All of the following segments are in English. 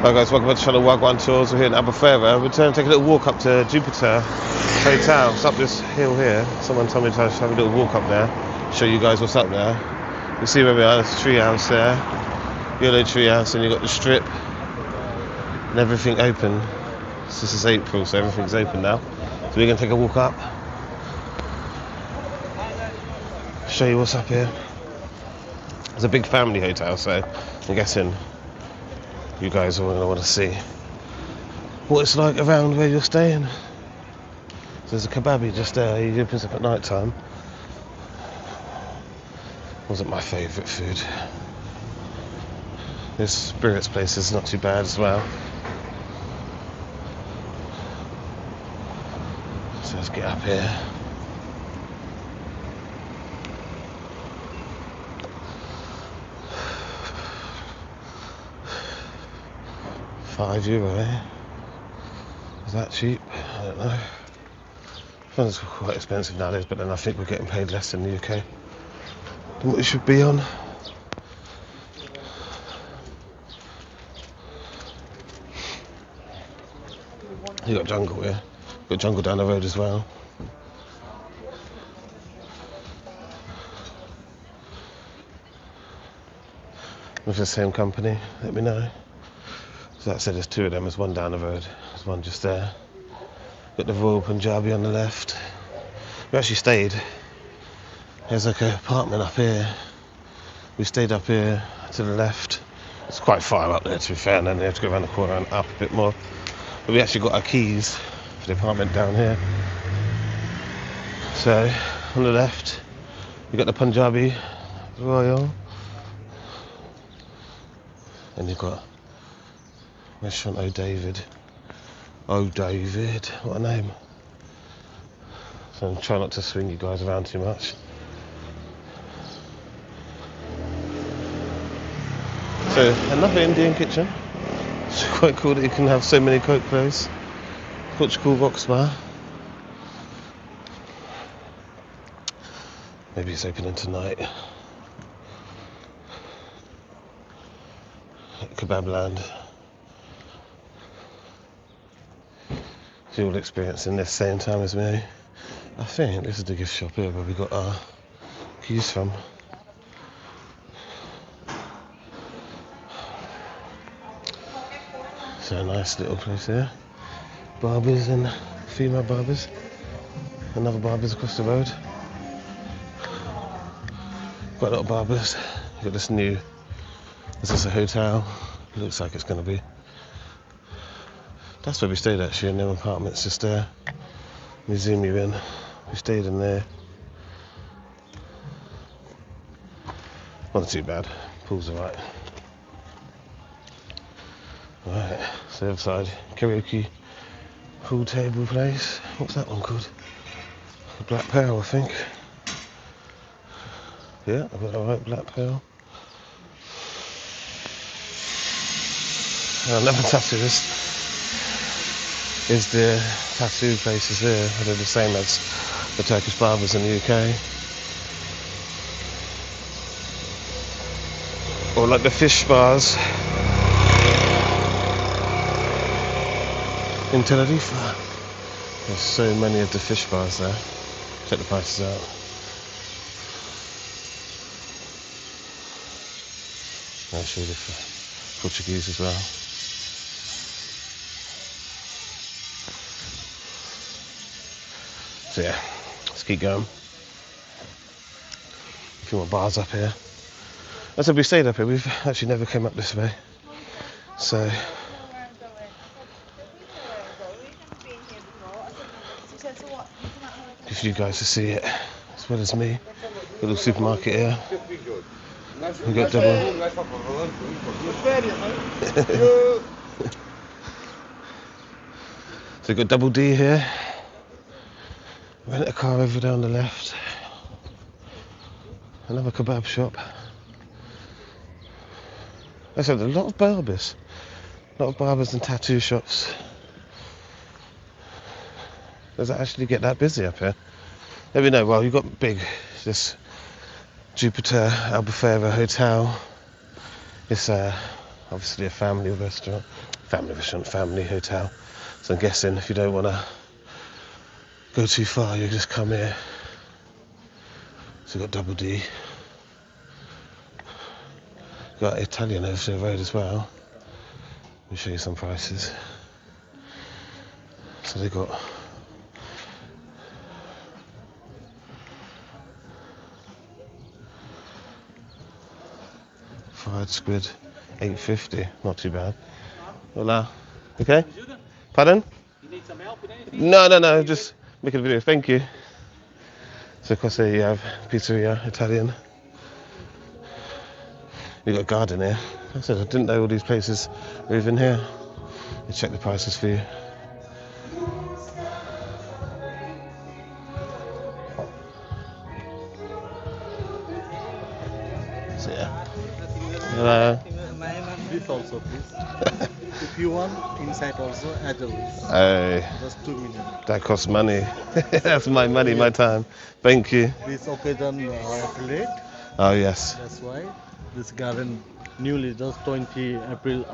Hi guys, welcome back to Channel Wagwan Tours. We're here in Albufeira. We're going to take a little walk up to Jupiter Hotel. It's up this hill here. Someone told me to have a little walk up there, show you guys what's up there. You see where we are, there's a tree house there. Yellow tree house, and you've got the strip and everything open. So this is April, so everything's open now. So we're going to take a walk up, show you what's up here. It's a big family hotel, so I'm guessing you guys are going to want to see what it's like around where you're staying. So there's a kebabi just there. He opens up at night time. Wasn't my favourite food. This Spirits place is not too bad as well. So let's get up here. €5, eh? Is that cheap? I don't know. I find it's quite expensive nowadays, but then I think we're getting paid less in the UK than what we should be on. You got jungle here. Got jungle down the road as well. With the same company, let me know. So that said, there's two of them. There's one down the road. There's one just there. Got the Royal Punjabi on the left. We actually stayed. There's like an apartment up here. We stayed up here to the left. It's quite far up there, to be fair, and then you have to go around the corner and up a bit more. But we actually got our keys for the apartment down here. So on the left, you got the Punjabi Royal, and you've got Restaurant O'David. O'David, what a name. So try not to swing you guys around too much. So another Indian kitchen. It's quite cool that you can have so many coke clothes. Portugal Box Bar. Maybe it's opening tonight. Kebab Land. So you're all experiencing this same time as me. I think this is the gift shop here where we got our keys from. So a nice little place here. Barbers and female barbers. Another barbers across the road. Quite a lot of barbers. You've got this new, is this a hotel? Looks like it's going to be. That's where we stayed actually, in them apartments just there. We zoom you in. We stayed in there. Not too bad. Pool's alright. Right, so the other side, karaoke pool table place. What's that one called? The Black Pearl, I think. Yeah, I've got the right Black Pearl. Another tattooist is the tattoo places here. They're the same as the Turkish barbers in the UK. Or like the fish bars in Tenerife. There's so many of the fish bars there. Check the prices out. I'll show you the Portuguese as well. So yeah, let's keep going. A few more bars up here. As if we stayed up here, we've actually never came up this way. So for you guys to see it, as well as me. A little supermarket here. We got double. So we've got Double D here. Rent a car over down the left. Another kebab shop. I said a lot of barbers. A lot of barbers and tattoo shops. Does it actually get that busy up here? Let me know. Well, you've got this Jupiter Albufeira Hotel. It's obviously a family restaurant, family hotel. So I'm guessing if you don't want to go too far, you just come here. So we've got Double D. Got Italian over the road as well. Let me show you some prices. So they got fried squid, $8.50. Not too bad. Hola. Okay? Pardon? You need some help with anything? No. Just making a video. Thank you. So, of course, there you have pizzeria, Italian. We've got a garden here. Like I said, I didn't know all these places were even here. They check the prices for you. So, yeah. Hello. This also, please. If you want, inside also adults. Just 2 minutes. That costs money. That's my money, my time. Thank you. This occasion affiliate. Oh, yes. That's why this garden newly just 20 April.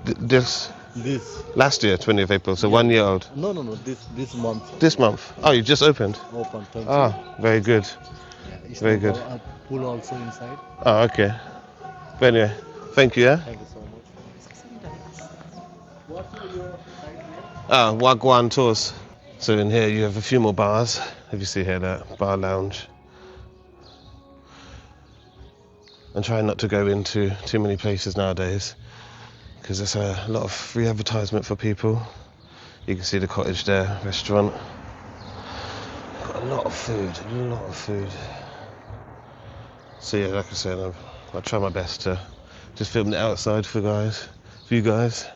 This This. last year, 20th April, so 1 year old. No. This month. This month. Oh, you just opened. Open. Thank you. Ah, very good. It's very good. A pool also inside. Oh, okay. But anyway, thank you, yeah? Thank you so much. What's your side name? Ah, Wagwan Tours. So in here you have a few more bars. If you see here, that bar lounge. And try not to go into too many places nowadays, because there's a lot of free advertisement for people. You can see the cottage there, restaurant. Got a lot of food. So yeah, like I said, I'll try my best to just film the outside for you guys.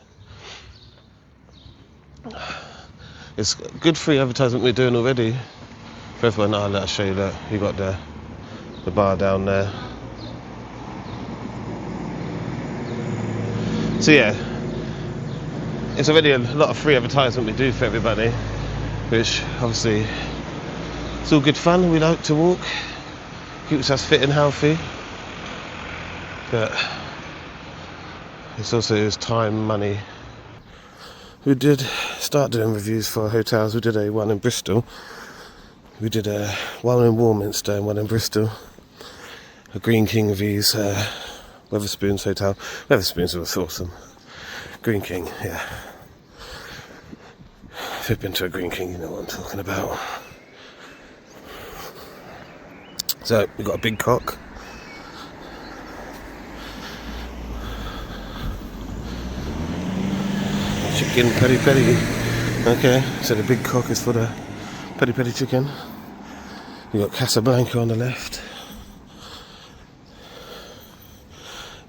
It's good free advertisement we're doing already. For everyone, I'll show you that. You got the bar down there. So yeah, it's already a lot of free advertisement we do for everybody, which obviously it's all good fun. We like to walk, keeps us fit and healthy, but it's also time, money. We did start doing reviews for hotels. We did one in Bristol. We did one in Warminster and one in Bristol. A Green King reviews. Weatherspoons Hotel. Weatherspoons was awesome. Green King, yeah. If you've been to a Green King, you know what I'm talking about. So, we've got a big cock. Chicken peri peri. Okay, so the big cock is for the peri peri chicken. We've got Casablanca on the left.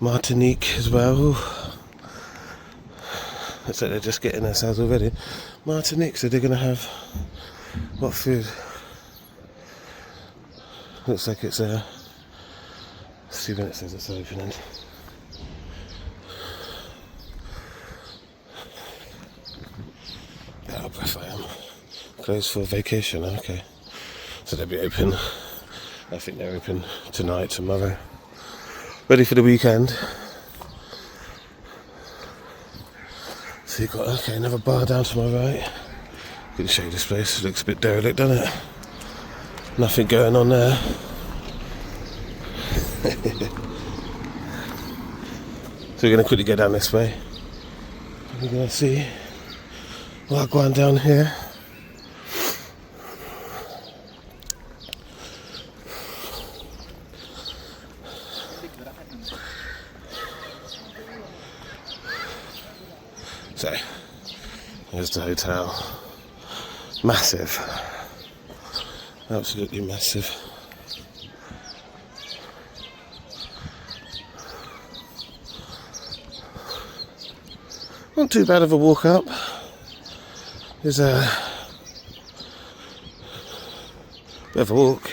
Martinique as well. Looks like they're just getting themselves already. Martinique, so they're going to have what food? Looks like it's let's see when it says it's opening. How breath I am. Closed for vacation, okay. So they'll be open. I think they're open tonight, tomorrow. Ready for the weekend. So you've got, okay, another bar down to my right. Can show you this place. It looks a bit derelict, doesn't it? Nothing going on there. So we're going to quickly go down this way. We're going to see what going down here. So, here's the hotel. Massive. Absolutely massive. Not too bad of a walk up. There's a bit of a walk.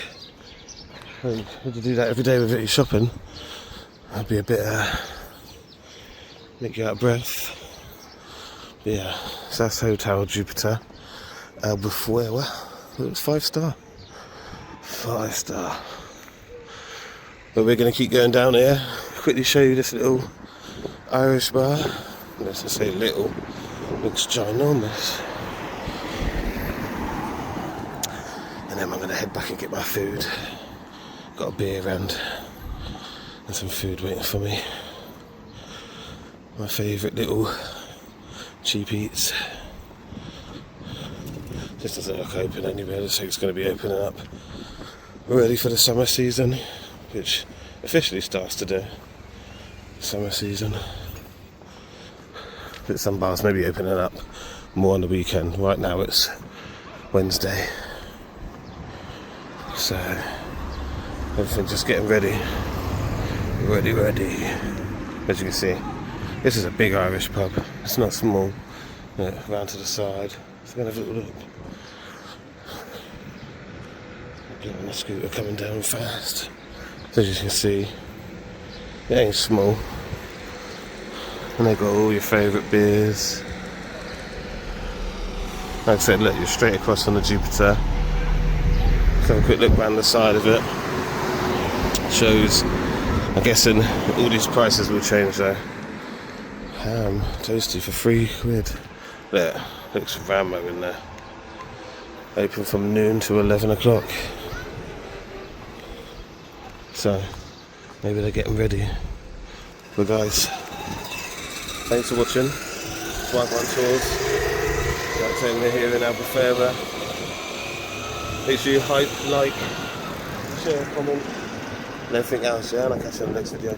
And if you do that every day with your shopping, that'd be a bit make you out of breath. But yeah, so that's Hotel Jupiter Albufeira. It was 5-star. 5-star. But we're going to keep going down here. Quickly show you this little Irish bar. Let's just say little. Looks ginormous. And then I'm going to head back and get my food. Got a beer and some food waiting for me. My favourite little cheap eats. This doesn't look open anywhere. Looks like it's going to be opening up. We're ready for the summer season, which officially starts today. Summer season. But some bars may be opening up more on the weekend. Right now it's Wednesday. So everything's just getting ready. Ready. As you can see, this is a big Irish pub. It's not small. Round to the side. Let's go and have a little look. Get on the scooter coming down fast. So as you can see, it ain't small. And they got all your favourite beers. Like I said, look, you're straight across from the Jupiter. Let's have a quick look round the side of it. Shows, I'm guessing all these prices will change though. Ham, toasty for £3. There, looks Rambo in there. Open from noon to 11 o'clock. So, maybe they're getting ready. But guys, thanks for watching. Swipe on tours. That's over here in Albufeira. Make sure you like, share, comment, and everything else, yeah? And I'll catch you in the next video.